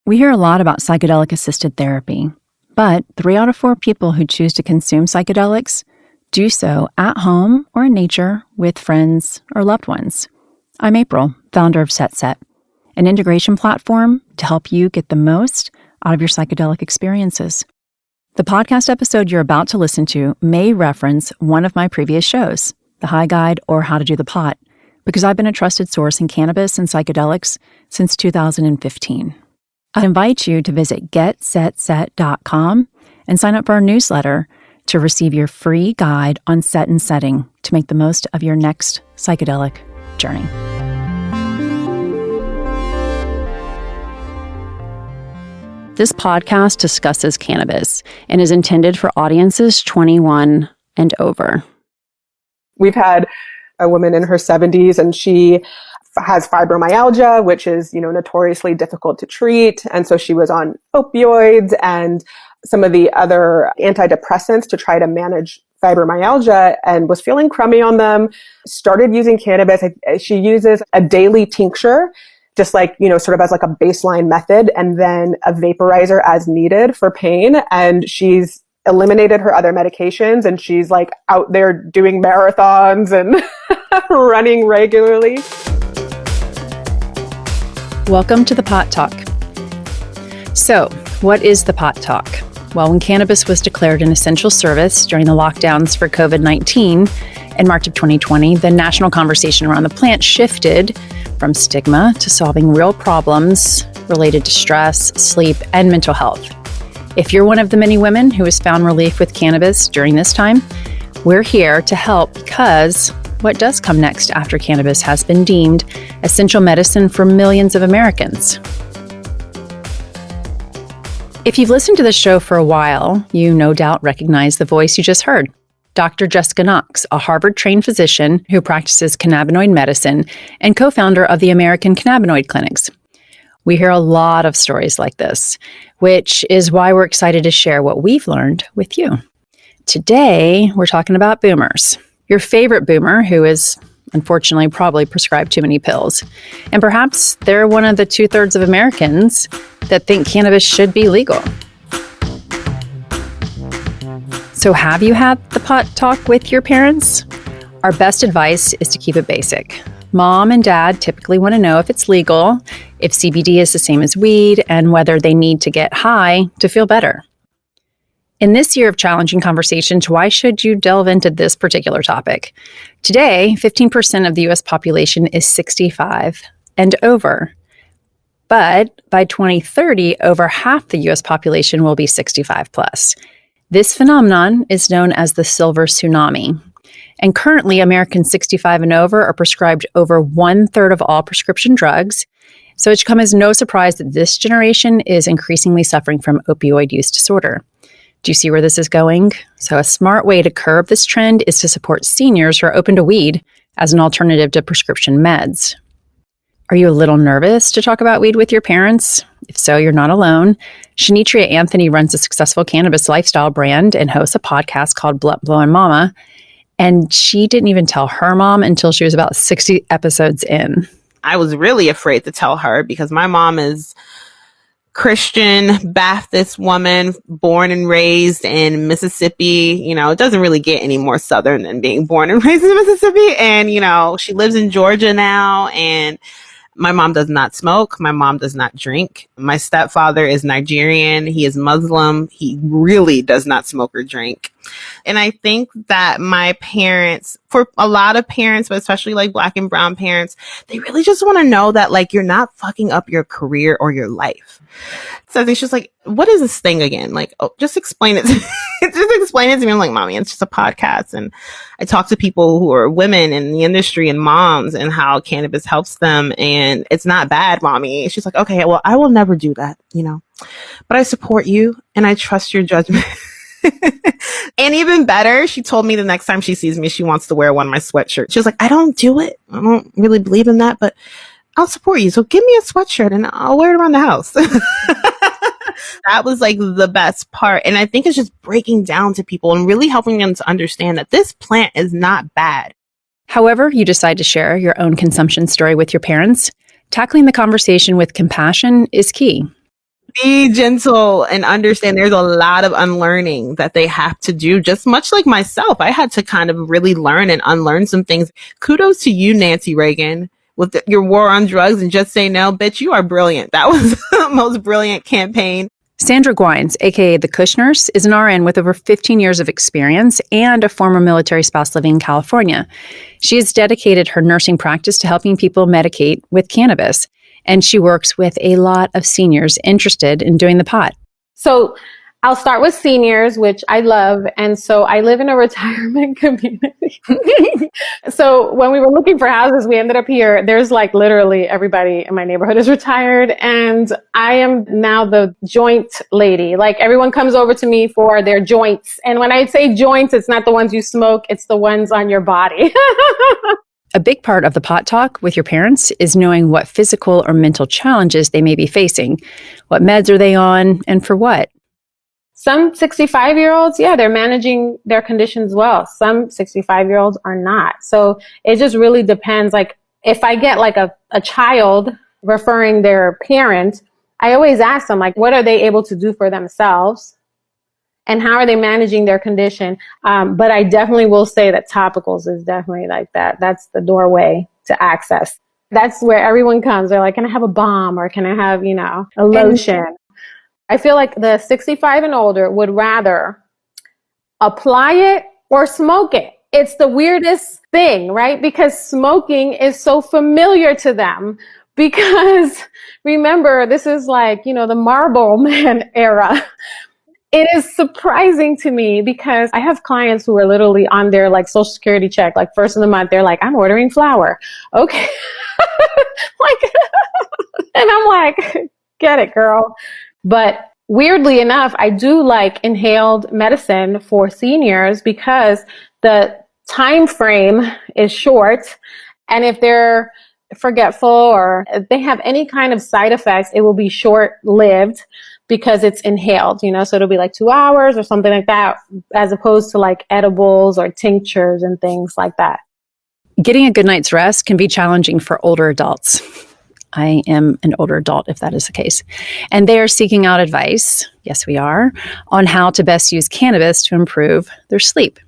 We hear a lot about psychedelic-assisted therapy, but 3 out of 4 people who choose to consume psychedelics do so at home or in nature with friends or loved ones. I'm April, founder of Set, an integration platform to help you get the most out of your psychedelic experiences. The podcast episode you're about to listen to may reference one of my previous shows, The High Guide or How to Do the Pot, because I've been a trusted source in cannabis and psychedelics since 2015. I invite you to visit getsetset.com and sign up for our newsletter to receive your free guide on set and setting to make the most of your next psychedelic journey. This podcast discusses cannabis and is intended for audiences 21 and over. We've had a woman in her 70s and she has fibromyalgia, which is, notoriously difficult to treat. And so she was on opioids and some of the other antidepressants to try to manage fibromyalgia and was feeling crummy on them, started using cannabis. She uses a daily tincture, just like, sort of as like a baseline method, and then a vaporizer as needed for pain. And she's eliminated her other medications and she's like out there doing marathons and running regularly. Welcome to the Pot Talk. So, what is the Pot Talk? Well, when cannabis was declared an essential service during the lockdowns for COVID-19 in March of 2020, the national conversation around the plant shifted from stigma to solving real problems related to stress, sleep, and mental health. If you're one of the many women who has found relief with cannabis during this time, we're here to help because what does come next after cannabis has been deemed essential medicine for millions of Americans? If you've listened to the show for a while, you no doubt recognize the voice you just heard. Dr. Jessica Knox, a Harvard-trained physician who practices cannabinoid medicine and co-founder of the American Cannabinoid Clinics. We hear a lot of stories like this, which is why we're excited to share what we've learned with you. Today, we're talking about boomers. Your favorite boomer who is, unfortunately, probably prescribed too many pills. And perhaps they're one of the 2/3 of Americans that think cannabis should be legal. So have you had the pot talk with your parents? Our best advice is to keep it basic. Mom and dad typically want to know if it's legal, if CBD is the same as weed, and whether they need to get high to feel better. In this year of challenging conversations, why should you delve into this particular topic? Today, 15% of the U.S. population is 65 and over. But by 2030, over half the U.S. population will be 65 plus. This phenomenon is known as the Silver Tsunami. And currently, Americans 65 and over are prescribed over 1/3 of all prescription drugs. So it should come as no surprise that this generation is increasingly suffering from opioid use disorder. Do you see where this is going? So a smart way to curb this trend is to support seniors who are open to weed as an alternative to prescription meds. Are you a little nervous to talk about weed with your parents? If so, you're not alone. Shonitria Anthony runs a successful cannabis lifestyle brand and hosts a podcast called Blowin Mama. And she didn't even tell her mom until she was about 60 episodes in. I was really afraid to tell her because my mom is Christian Baptist woman, born and raised in Mississippi. It doesn't really get any more Southern than being born and raised in Mississippi. And, she lives in Georgia now. And my mom does not smoke. My mom does not drink. My stepfather is Nigerian. He is Muslim. He really does not smoke or drink. And I think that my parents, for a lot of parents, but especially like Black and brown parents, they really just want to know that like you're not fucking up your career or your life. So they just like, what is this thing again? Like, oh, just explain it. Just explain it to me. I'm like, mommy, it's just a podcast. And I talk to people who are women in the industry and moms and how cannabis helps them. And it's not bad, mommy. She's like, okay, well, I will never do that, but I support you and I trust your judgment. And even better, she told me the next time she sees me, she wants to wear one of my sweatshirts. She was like, I don't do it. I don't really believe in that, but I'll support you. So give me a sweatshirt and I'll wear it around the house. That was like the best part. And I think it's just breaking down to people and really helping them to understand that this plant is not bad. However, you decide to share your own consumption story with your parents, tackling the conversation with compassion is key. Be gentle and understand there's a lot of unlearning that they have to do. Just much like myself, I had to kind of really learn and unlearn some things. Kudos to you, Nancy Reagan, with your war on drugs and Just Say No. Bitch, you are brilliant. That was the most brilliant campaign. Sandra Guynes, aka the Kush Nurse, is an RN with over 15 years of experience and a former military spouse living in California. She has dedicated her nursing practice to helping people medicate with cannabis, and she works with a lot of seniors interested in doing the pot. So I'll start with seniors, which I love. And so I live in a retirement community. So when we were looking for houses, we ended up here. There's like literally everybody in my neighborhood is retired. And I am now the joint lady. Like everyone comes over to me for their joints. And when I say joints, it's not the ones you smoke. It's the ones on your body. A big part of the pot talk with your parents is knowing what physical or mental challenges they may be facing. What meds are they on and for what? Some 65-year-olds, yeah, they're managing their conditions well. Some 65-year-olds are not. So it just really depends. Like if I get like a child referring their parent, I always ask them, like, what are they able to do for themselves? And how are they managing their condition? But I definitely will say that topicals is definitely like that. That's the doorway to access. That's where everyone comes. They're like, can I have a balm or can I have, a lotion? I feel like the 65 and older would rather apply it or smoke it. It's the weirdest thing, right? Because smoking is so familiar to them. Because remember, this is like, the Marlboro Man era. It is surprising to me because I have clients who are literally on their like social security check, like first of the month, they're like, I'm ordering flour. Okay. And I'm like, get it, girl. But weirdly enough, I do like inhaled medicine for seniors because the time frame is short. And if they're forgetful or if they have any kind of side effects, it will be short-lived because it's inhaled, so it'll be like 2 hours or something like that, as opposed to like edibles or tinctures and things like that. Getting a good night's rest can be challenging for older adults. I am an older adult, if that is the case. And they are seeking out advice, yes, we are, on how to best use cannabis to improve their sleep.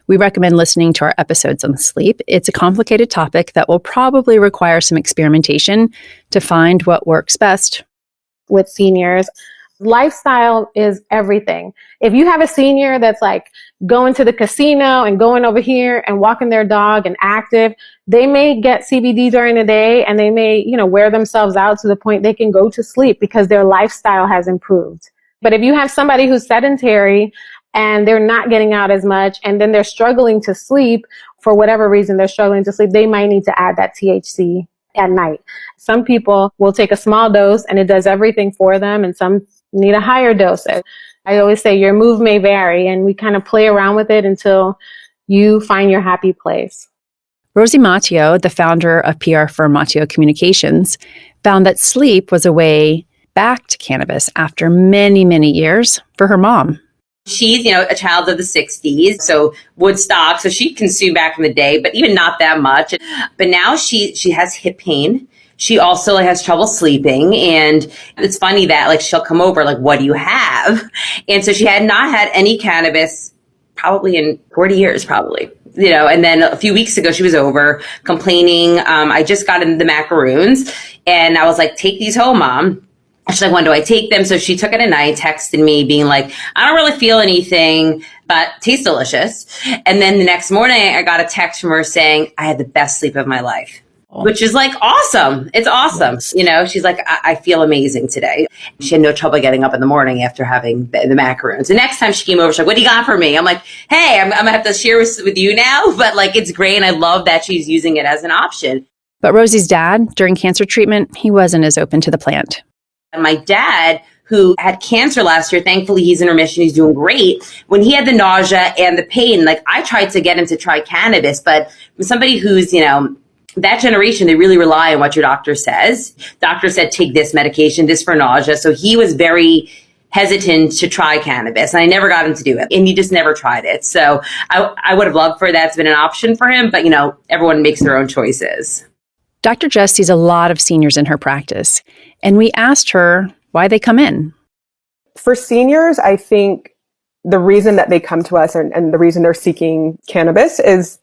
We recommend listening to our episodes on sleep. It's a complicated topic that will probably require some experimentation to find what works best. With seniors, lifestyle is everything. If you have a senior that's like going to the casino and going over here and walking their dog and active, they may get CBD during the day and they may, wear themselves out to the point they can go to sleep because their lifestyle has improved. But if you have somebody who's sedentary and they're not getting out as much and then they're struggling to sleep for whatever reason they're struggling to sleep, they might need to add that THC at night. Some people will take a small dose and it does everything for them, and some need a higher dose. I always say your move may vary, and we kind of play around with it until you find your happy place. Rosie Mattio, the founder of PR firm Mattio Communications, found that sleep was a way back to cannabis after many, many years for her mom. She's, a child of the 60s, so Woodstock, so she consumed back in the day, but even not that much. But now she has hip pain. She also has trouble sleeping. And it's funny that she'll come over, what do you have? And so she had not had any cannabis probably in 40 years, probably. And then a few weeks ago, she was over complaining. I just got into the macaroons and I was like, take these home, Mom. She's like, when do I take them? So she took it at night, texted me being like, I don't really feel anything, but tastes delicious. And then the next morning I got a text from her saying, I had the best sleep of my life, which is awesome. It's awesome. Yes. She's like, I feel amazing today. She had no trouble getting up in the morning after having the macaroons. The next time she came over, she's like, what do you got for me? I'm like, hey, I'm going to have to share this with you now. But it's great. And I love that she's using it as an option. But Rosie's dad, during cancer treatment, he wasn't as open to the plant. And my dad, who had cancer last year, thankfully he's in remission, he's doing great. When he had the nausea and the pain, I tried to get him to try cannabis, but from somebody who's, that generation, they really rely on what your doctor says. Doctor said, take this medication, this for nausea. So he was very hesitant to try cannabis, and I never got him to do it. And he just never tried it. So I would have loved for that to been an option for him, but everyone makes their own choices. Dr. Jess sees a lot of seniors in her practice, and we asked her why they come in. For seniors, I think the reason that they come to us and the reason they're seeking cannabis is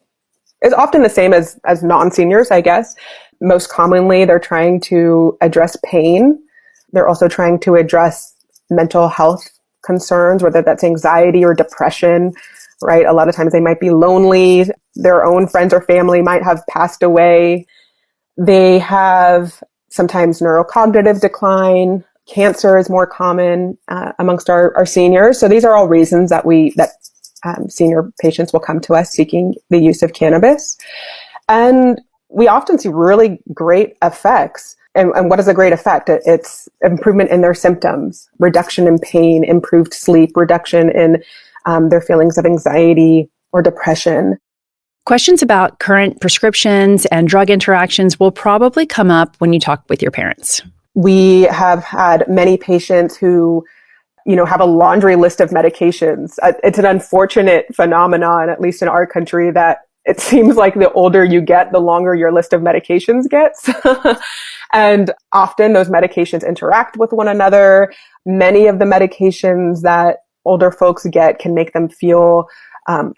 often the same as non-seniors, I guess. Most commonly, they're trying to address pain. They're also trying to address mental health concerns, whether that's anxiety or depression, right? A lot of times they might be lonely. Their own friends or family might have passed away. They have sometimes neurocognitive decline. Cancer is more common amongst our seniors. So these are all reasons that senior patients will come to us seeking the use of cannabis. And we often see really great effects. And what is a great effect? It's improvement in their symptoms, reduction in pain, improved sleep, reduction in their feelings of anxiety or depression. Questions about current prescriptions and drug interactions will probably come up when you talk with your parents. We have had many patients who, have a laundry list of medications. It's an unfortunate phenomenon, at least in our country, that it seems like the older you get, the longer your list of medications gets. And often those medications interact with one another. Many of the medications that older folks get can make them feel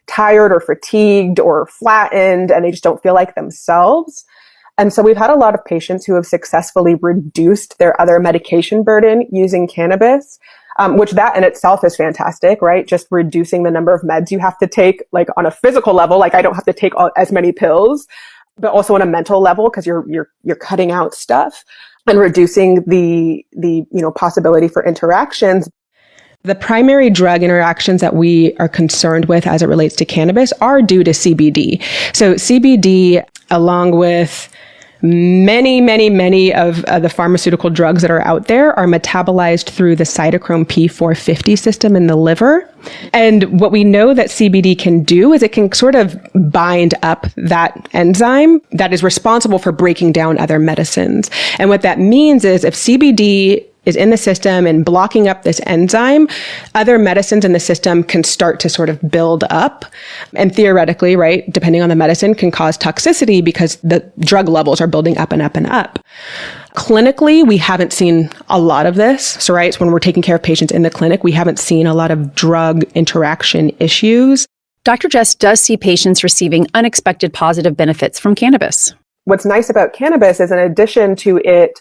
tired or fatigued or flattened, and they just don't feel like themselves. And so we've had a lot of patients who have successfully reduced their other medication burden using cannabis, which that in itself is fantastic, right? Just reducing the number of meds you have to take, like on a physical level, like I don't have to take as many pills, but also on a mental level, because you're cutting out stuff and reducing the possibility for interactions. The primary drug interactions that we are concerned with as it relates to cannabis are due to CBD. So CBD, along with many of the pharmaceutical drugs that are out there, are metabolized through the cytochrome P450 system in the liver. And what we know that CBD can do is it can sort of bind up that enzyme that is responsible for breaking down other medicines. And what that means is if CBD is in the system and blocking up this enzyme, other medicines in the system can start to sort of build up. And theoretically, right, depending on the medicine, can cause toxicity because the drug levels are building up and up and up. Clinically, we haven't seen a lot of this. So, right, so when we're taking care of patients in the clinic, we haven't seen a lot of drug interaction issues. Dr. Jess does see patients receiving unexpected positive benefits from cannabis. What's nice about cannabis is, in addition to it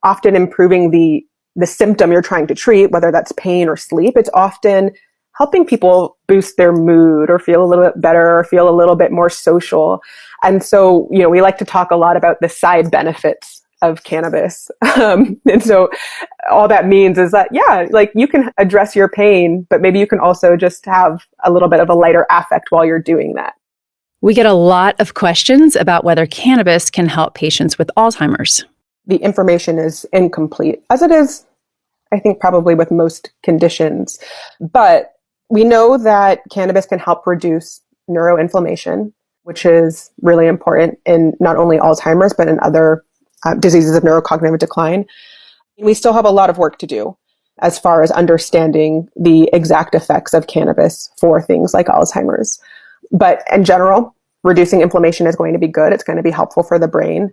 often improving the symptom you're trying to treat, whether that's pain or sleep, it's often helping people boost their mood or feel a little bit better or feel a little bit more social. And so, we like to talk a lot about the side benefits of cannabis. And so all that means is that, like you can address your pain, but maybe you can also just have a little bit of a lighter affect while you're doing that. We get a lot of questions about whether cannabis can help patients with Alzheimer's. The information is incomplete, as it is, I think, probably with most conditions. But we know that cannabis can help reduce neuroinflammation, which is really important in not only Alzheimer's, but in other diseases of neurocognitive decline. We still have a lot of work to do as far as understanding the exact effects of cannabis for things like Alzheimer's. But in general, reducing inflammation is going to be good. It's going to be helpful for the brain.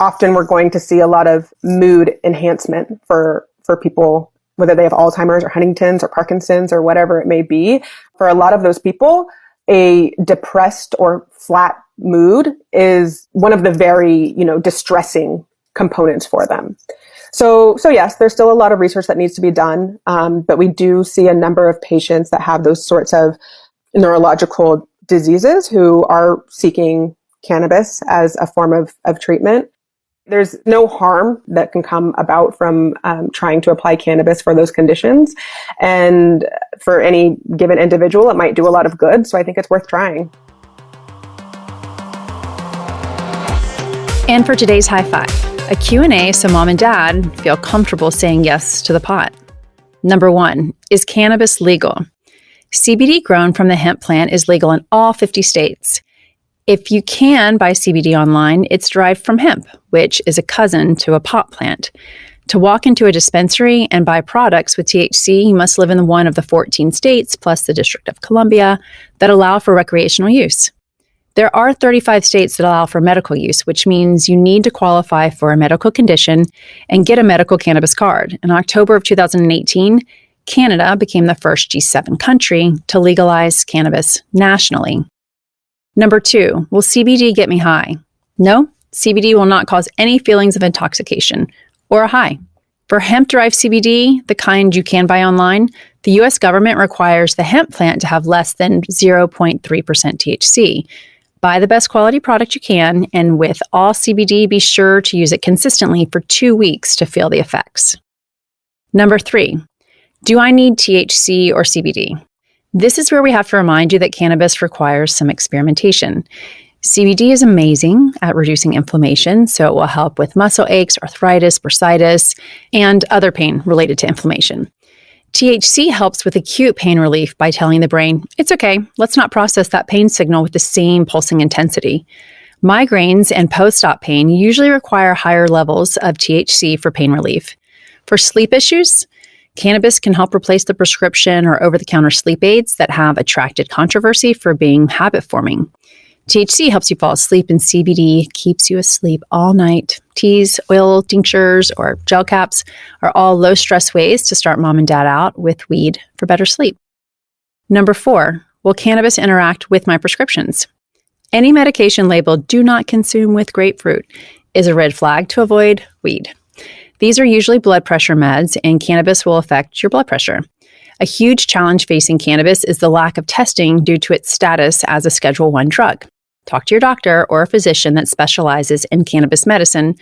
Often we're going to see a lot of mood enhancement for people, whether they have Alzheimer's or Huntington's or Parkinson's or whatever it may be. For a lot of those people, a depressed or flat mood is one of the very, distressing components for them. So yes, there's still a lot of research that needs to be done. But we do see a number of patients that have those sorts of neurological diseases who are seeking cannabis as a form of treatment. There's no harm that can come about from trying to apply cannabis for those conditions. And for any given individual, it might do a lot of good. So I think it's worth trying. And for today's High Five, a Q&A so mom and dad feel comfortable saying yes to the pot. Number 1, is cannabis legal? CBD grown from the hemp plant is legal in all 50 states. If you can buy CBD online, it's derived from hemp, which is a cousin to a pot plant. To walk into a dispensary and buy products with THC, you must live in one of the 14 states, plus the District of Columbia, that allow for recreational use. There are 35 states that allow for medical use, which means you need to qualify for a medical condition and get a medical cannabis card. In October of 2018, Canada became the first G7 country to legalize cannabis nationally. Number 2, will CBD get me high? No, CBD will not cause any feelings of intoxication or a high. For hemp-derived CBD, the kind you can buy online, the U.S. government requires the hemp plant to have less than 0.3% THC. Buy the best quality product you can, and with all CBD, be sure to use it consistently for 2 weeks to feel the effects. Number 3, do I need THC or CBD? This is where we have to remind you that cannabis requires some experimentation. CBD is amazing at reducing inflammation, so it will help with muscle aches, arthritis, bursitis, and other pain related to inflammation. THC helps with acute pain relief by telling the brain, it's okay, let's not process that pain signal with the same pulsing intensity. Migraines and post-op pain usually require higher levels of THC for pain relief. For sleep issues, cannabis can help replace the prescription or over-the-counter sleep aids that have attracted controversy for being habit-forming. THC helps you fall asleep, and CBD keeps you asleep all night. Teas, oil tinctures, or gel caps are all low-stress ways to start mom and dad out with weed for better sleep. Number 4, will cannabis interact with my prescriptions? Any medication labeled "do not consume with grapefruit" is a red flag to avoid weed. These are usually blood pressure meds, and cannabis will affect your blood pressure. A huge challenge facing cannabis is the lack of testing due to its status as a Schedule I drug. Talk to your doctor or a physician that specializes in cannabis medicine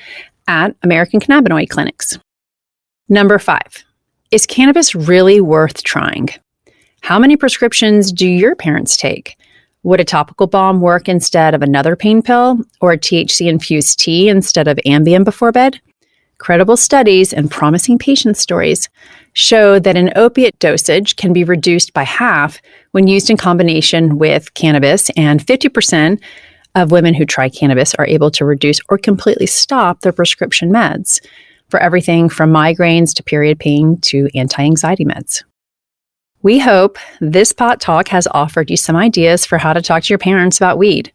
at American Cannabinoid clinics. Number 5, is cannabis really worth trying? How many prescriptions do your parents take? Would a topical balm work instead of another pain pill, or a THC-infused tea instead of Ambien before bed? Credible studies and promising patient stories show that an opiate dosage can be reduced by half when used in combination with cannabis, and 50% of women who try cannabis are able to reduce or completely stop their prescription meds for everything from migraines to period pain to anti-anxiety meds. We hope this pot talk has offered you some ideas for how to talk to your parents about weed.